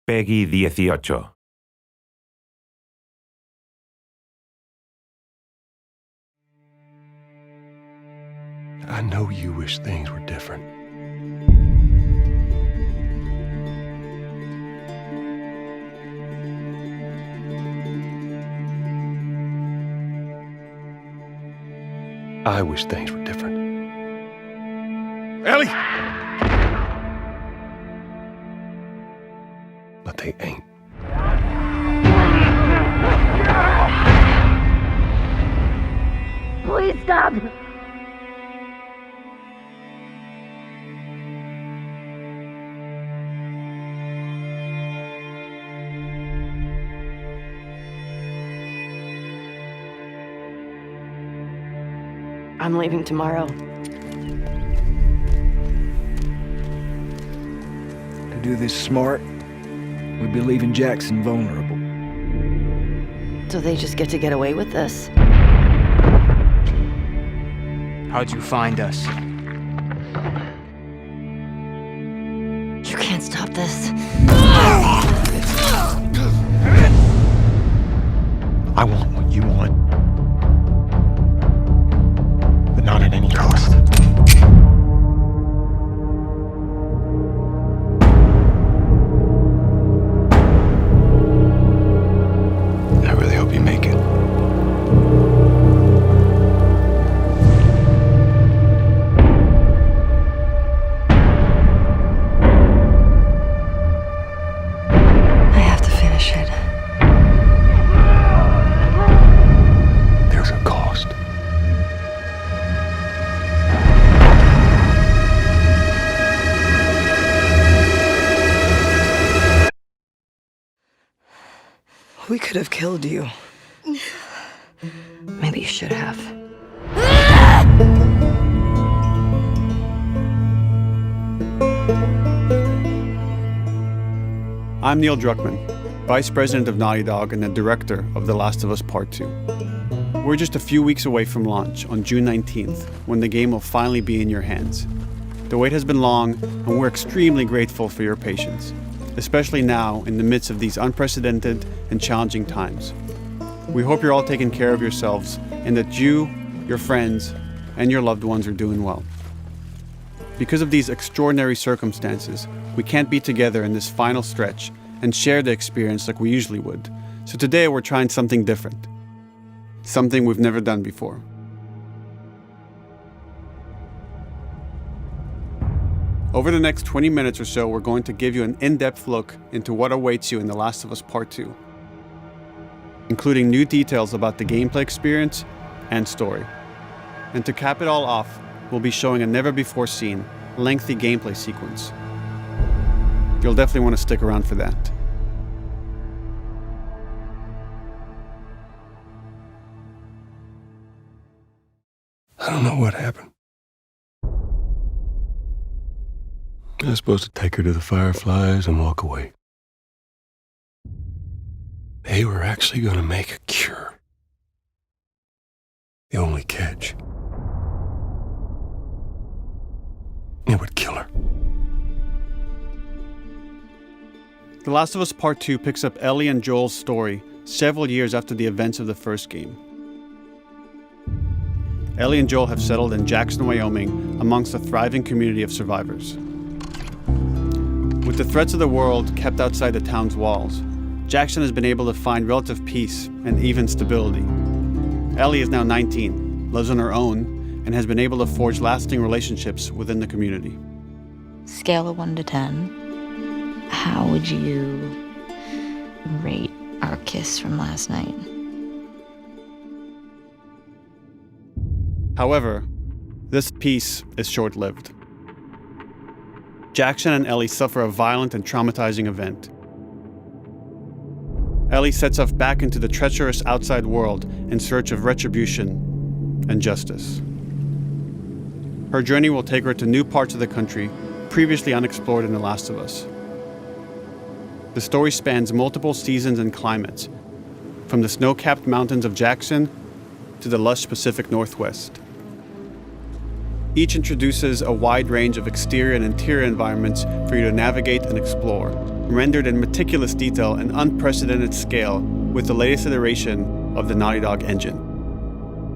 Peggy 18. I know you wish things were different. I wish things were different. Ellie! But they ain't. Please stop! I'm leaving tomorrow. To do this smart, we'd be leaving Jackson vulnerable. So they just get to get away with this? How'd you find us? You can't stop this. I want what you want. But not at any cost. I really hope you make it. I have to finish it. There's a cost. We could have killed you. Maybe you should have. I'm Neil Druckmann, Vice President of Naughty Dog and the Director of The Last of Us Part 2. We're just a few weeks away from launch on June 19th, when the game will finally be in your hands. The wait has been long, and we're extremely grateful for your patience, especially now in the midst of these unprecedented and challenging times. We hope you're all taking care of yourselves and that you, your friends, and your loved ones are doing well. Because of these extraordinary circumstances, we can't be together in this final stretch and share the experience like we usually would. So today we're trying something different. Something we've never done before. Over the next 20 minutes or so, we're going to give you an in-depth look into what awaits you in The Last of Us Part 2, including new details about the gameplay experience and story. And to cap it all off, we'll be showing a never-before-seen, lengthy gameplay sequence. You'll definitely want to stick around for that. I don't know what happened. I was supposed to take her to the Fireflies and walk away. They were actually going to make a cure. The only catch, it would kill her. The Last of Us Part 2 picks up Ellie and Joel's story several years after the events of the first game. Ellie and Joel have settled in Jackson, Wyoming, amongst a thriving community of survivors. With the threats of the world kept outside the town's walls, Jackson has been able to find relative peace and even stability. Ellie is now 19, lives on her own, and has been able to forge lasting relationships within the community. Scale of 1 to 10, how would you rate our kiss from last night? However, this peace is short-lived. Jackson and Ellie suffer a violent and traumatizing event. Ellie sets off back into the treacherous outside world in search of retribution and justice. Her journey will take her to new parts of the country previously unexplored in The Last of Us. The story spans multiple seasons and climates, from the snow-capped mountains of Jackson to the lush Pacific Northwest. Each introduces a wide range of exterior and interior environments for you to navigate and explore, rendered in meticulous detail and unprecedented scale with the latest iteration of the Naughty Dog engine.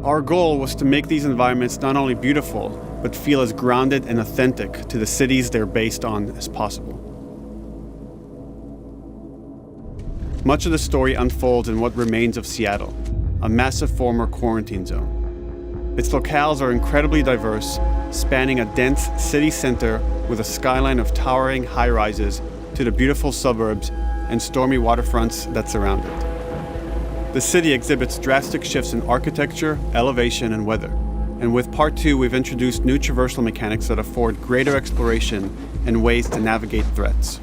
Our goal was to make these environments not only beautiful, but feel as grounded and authentic to the cities they're based on as possible. Much of the story unfolds in what remains of Seattle, a massive former quarantine zone. Its locales are incredibly diverse, spanning a dense city center with a skyline of towering high-rises to the beautiful suburbs and stormy waterfronts that surround it. The city exhibits drastic shifts in architecture, elevation, and weather. And with Part 2, we've introduced new traversal mechanics that afford greater exploration and ways to navigate threats.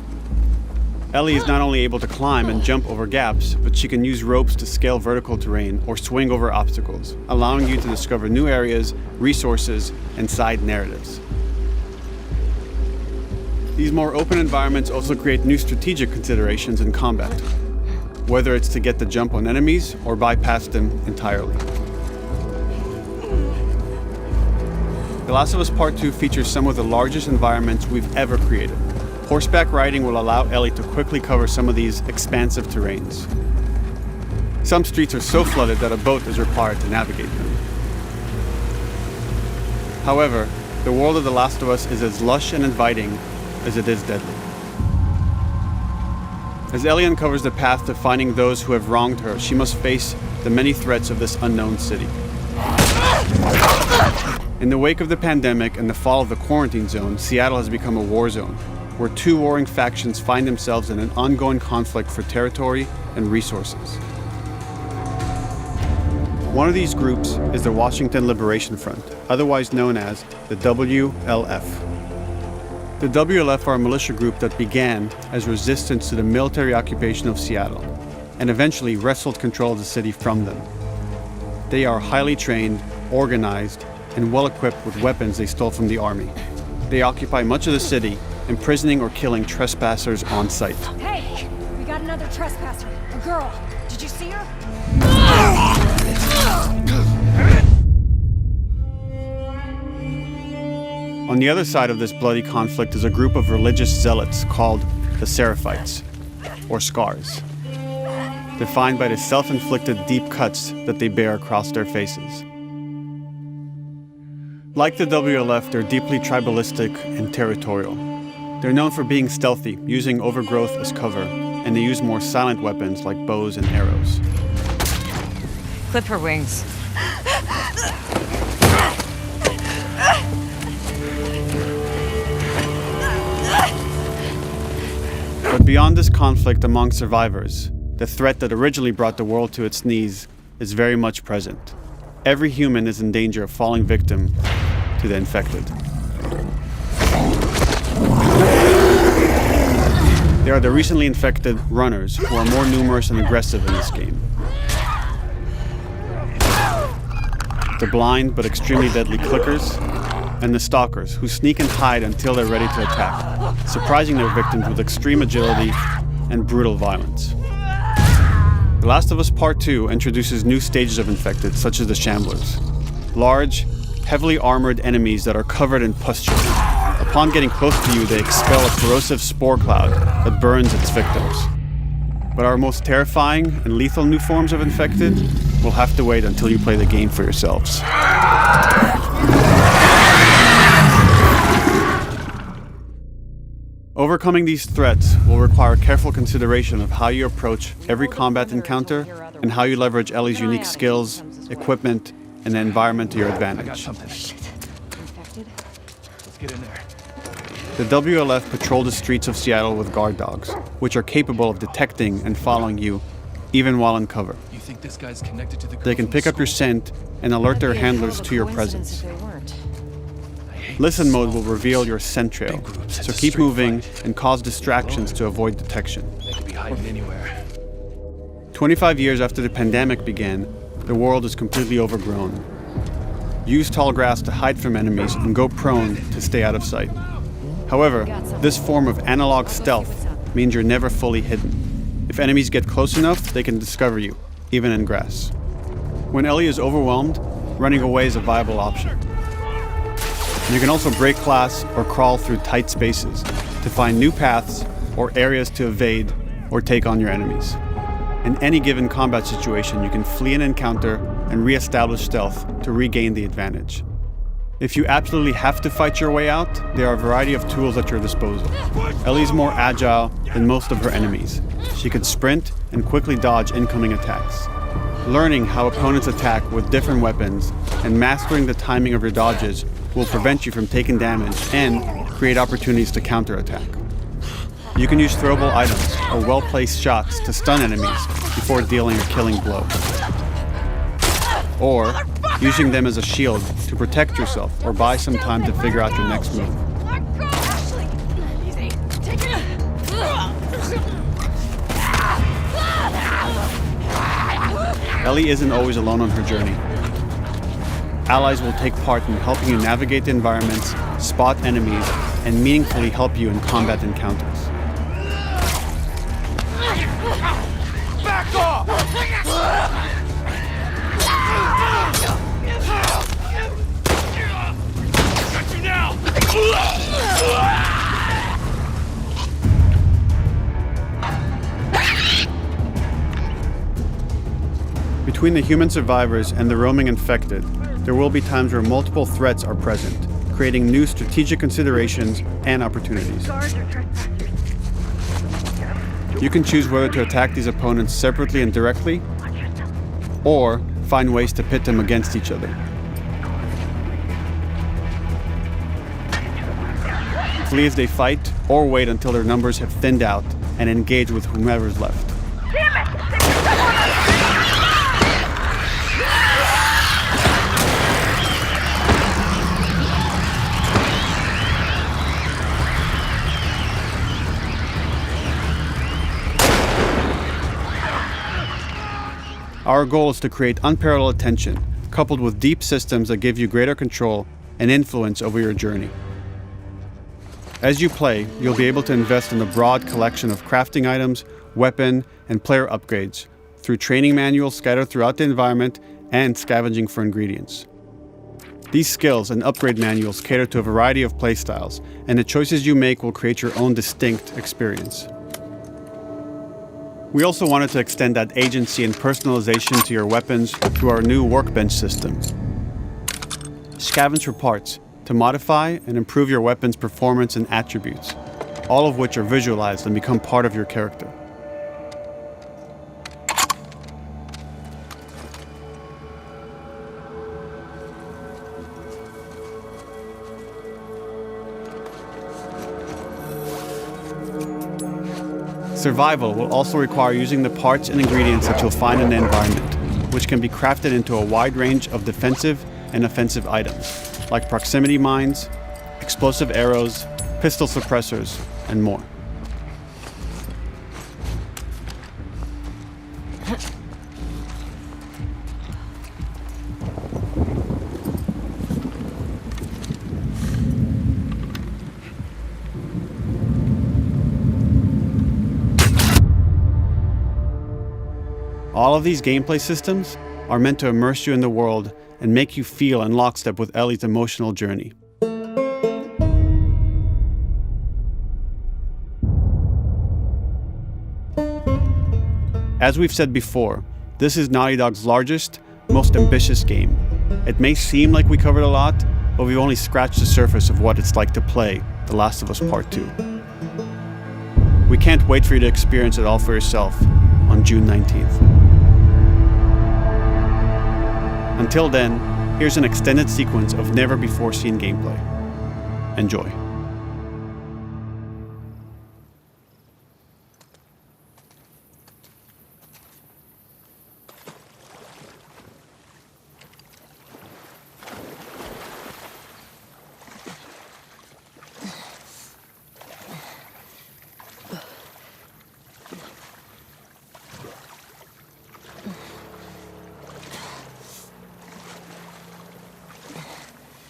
Ellie is not only able to climb and jump over gaps, but she can use ropes to scale vertical terrain or swing over obstacles, allowing you to discover new areas, resources, and side narratives. These more open environments also create new strategic considerations in combat, whether it's to get the jump on enemies or bypass them entirely. The Last of Us Part 2 features some of the largest environments we've ever created. Horseback riding will allow Ellie to quickly cover some of these expansive terrains. Some streets are so flooded that a boat is required to navigate them. However, the world of The Last of Us is as lush and inviting as it is deadly. As Ellie uncovers the path to finding those who have wronged her, she must face the many threats of this unknown city. In the wake of the pandemic and the fall of the quarantine zone, Seattle has become a war zone, where two warring factions find themselves in an ongoing conflict for territory and resources. One of these groups is the Washington Liberation Front, otherwise known as the WLF. The WLF are a militia group that began as resistance to the military occupation of Seattle and eventually wrestled control of the city from them. They are highly trained, organized, and well-equipped with weapons they stole from the army. They occupy much of the city, imprisoning or killing trespassers on sight. Hey, we got another trespasser, a girl. Did you see her? On the other side of this bloody conflict is a group of religious zealots called the Seraphites, or Scars, defined by the self-inflicted deep cuts that they bear across their faces. Like the WLF, they're deeply tribalistic and territorial. They're known for being stealthy, using overgrowth as cover, and they use more silent weapons like bows and arrows. Clip her wings. But beyond this conflict among survivors, the threat that originally brought the world to its knees is very much present. Every human is in danger of falling victim to the infected. They are the recently infected runners, who are more numerous and aggressive in this game. The blind but extremely deadly clickers, and the stalkers, who sneak and hide until they're ready to attack, surprising their victims with extreme agility and brutal violence. The Last of Us Part 2 introduces new stages of infected, such as the Shamblers, large, heavily armored enemies that are covered in pustules. Upon getting close to you, they expel a corrosive spore cloud that burns its victims. But our most terrifying and lethal new forms of infected will have to wait until you play the game for yourselves. Overcoming these threats will require careful consideration of how you approach every combat encounter and how you leverage Ellie's unique skills, equipment, and the environment to your advantage. Let's get in there. The WLF patrol the streets of Seattle with guard dogs, which are capable of detecting and following you, even while in cover. You think this guy's connected to the girl They can from pick up your school? scent and alert their handlers to your presence. Listen mode will reveal your scent trail, so keep moving and cause distractions to avoid detection. They could be hiding anywhere. 25 years after the pandemic began, the world is completely overgrown. Use tall grass to hide from enemies and go prone to stay out of sight. However, this form of analog stealth means you're never fully hidden. If enemies get close enough, they can discover you, even in grass. When Ellie is overwhelmed, running away is a viable option. You can also break glass or crawl through tight spaces to find new paths or areas to evade or take on your enemies. In any given combat situation, you can flee an encounter and re-establish stealth to regain the advantage. If you absolutely have to fight your way out, there are a variety of tools at your disposal. Ellie's more agile than most of her enemies. She can sprint and quickly dodge incoming attacks. Learning how opponents attack with different weapons and mastering the timing of your dodges will prevent you from taking damage and create opportunities to counterattack. You can use throwable items or well-placed shots to stun enemies before dealing a killing blow. Or using them as a shield to protect yourself or buy some time to figure out your next move. Ellie isn't always alone on her journey. Allies will take part in helping you navigate the environments, spot enemies, and meaningfully help you in combat encounters. Back off! Got you now! Between the human survivors and the roaming infected, there will be times where multiple threats are present, creating new strategic considerations and opportunities. You can choose whether to attack these opponents separately and directly, or find ways to pit them against each other. Flee as they fight, or wait until their numbers have thinned out and engage with whomever's left. Our goal is to create unparalleled tension, coupled with deep systems that give you greater control and influence over your journey. As you play, you'll be able to invest in a broad collection of crafting items, weapon, and player upgrades through training manuals scattered throughout the environment and scavenging for ingredients. These skills and upgrade manuals cater to a variety of playstyles, and the choices you make will create your own distinct experience. We also wanted to extend that agency and personalization to your weapons through our new workbench system. Scavenge for parts to modify and improve your weapon's performance and attributes, all of which are visualized and become part of your character. Survival will also require using the parts and ingredients that you'll find in the environment, which can be crafted into a wide range of defensive and offensive items, like proximity mines, explosive arrows, pistol suppressors, and more. All of these gameplay systems are meant to immerse you in the world and make you feel in lockstep with Ellie's emotional journey. As we've said before, this is Naughty Dog's largest, most ambitious game. It may seem like we covered a lot, but we've only scratched the surface of what it's like to play The Last of Us Part 2. We can't wait for you to experience it all for yourself on June 19th. Until then, here's an extended sequence of never-before-seen gameplay. Enjoy.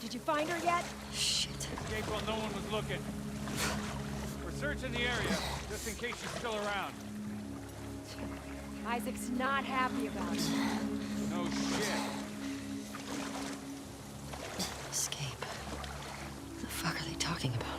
Did you find her yet? Escape while no one was looking. We're searching the area, just in case she's still around. Isaac's not happy about it. No shit. Escape. talking about?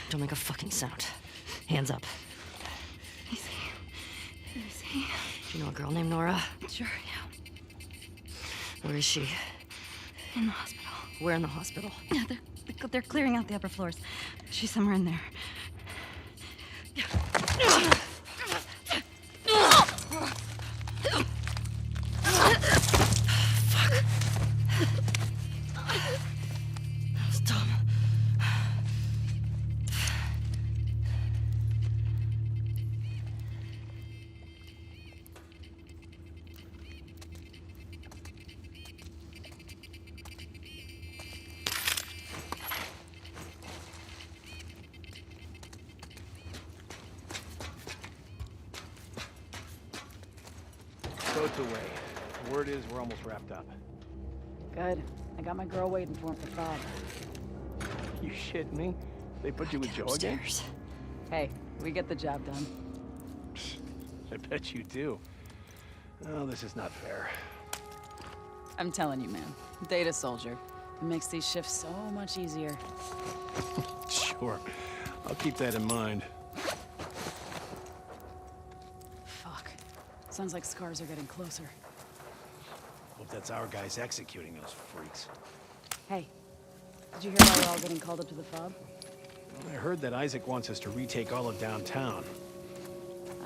Don't make a fucking sound. Hands up. Easy. Easy. Do you know a girl named Nora? Sure, yeah. Where is she? In the hospital. Where in the hospital? Yeah, they're clearing out the upper floors. She's somewhere in there. Boat's away. Word is we're almost wrapped up. Good. I got my girl waiting for him for Bob. You shit me? They put you with Joe again? Upstairs. Hey, we get the job done. I bet you do. Oh, this is not fair. I'm telling you, man. Data soldier. It makes these shifts so much easier. Sure. I'll keep that in mind. Fuck. Sounds like scars are getting closer. Hope that's our guys executing those freaks. Hey, did you hear why we're all getting called up to the fob? I heard that Isaac wants us to retake all of downtown.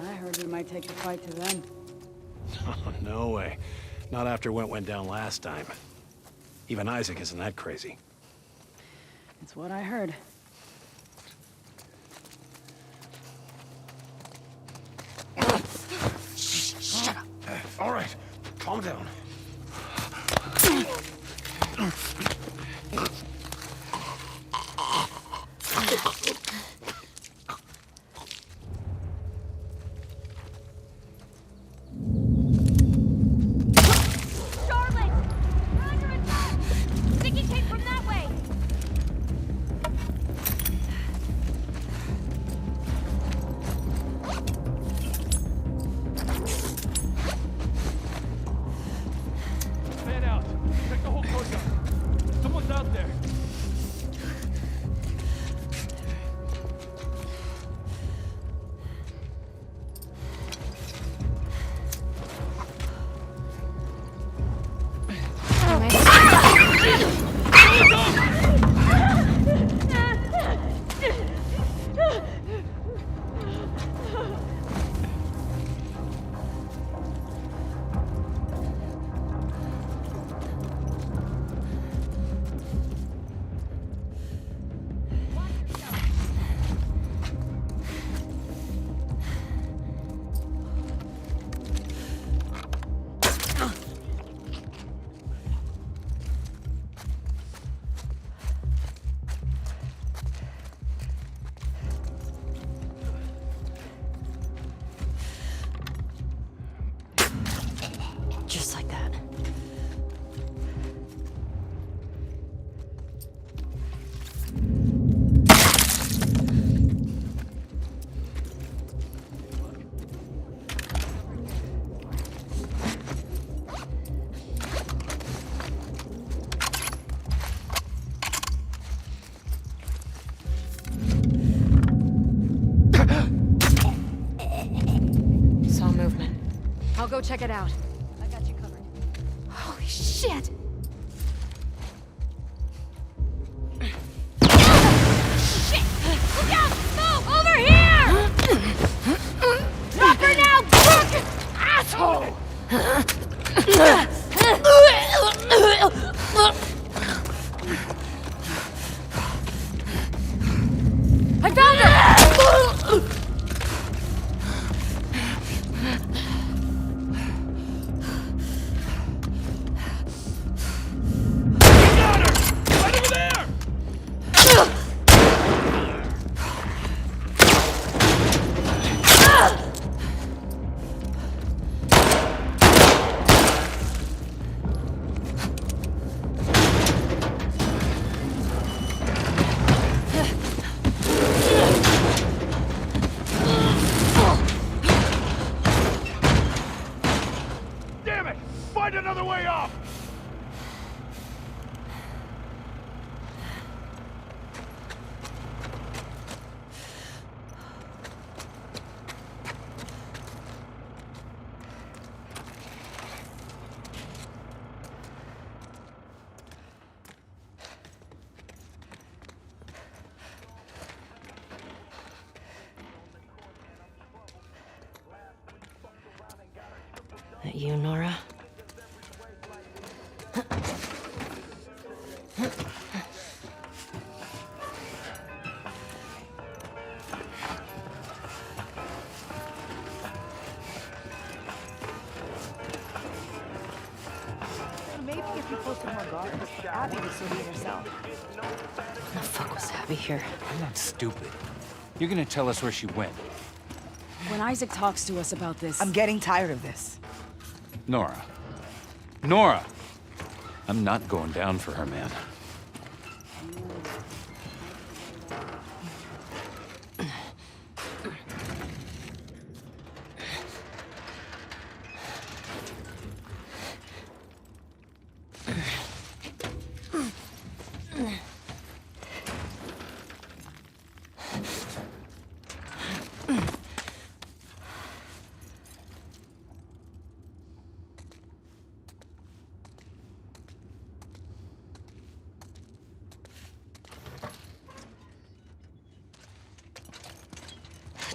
I heard we might take the fight to them. Oh, no way. Not after what went down last time. Even Isaac isn't that crazy. It's what I heard. Shut up. All right, calm down. Just like that. Saw movement. I'll go check it out. I got you covered. Holy shit! Shit! Look out! Move! Over here! Drop her now! That you, Nora? Maybe if you posted more guards, Abby would still be herself. When the fuck was Abby here? I'm not stupid. You're gonna tell us where she went. When Isaac talks to us about this... I'm getting tired of this. Nora. Nora! I'm not going down for her, man.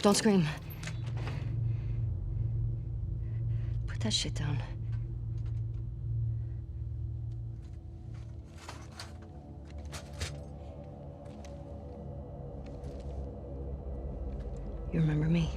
Don't scream. Put that shit down. You remember me?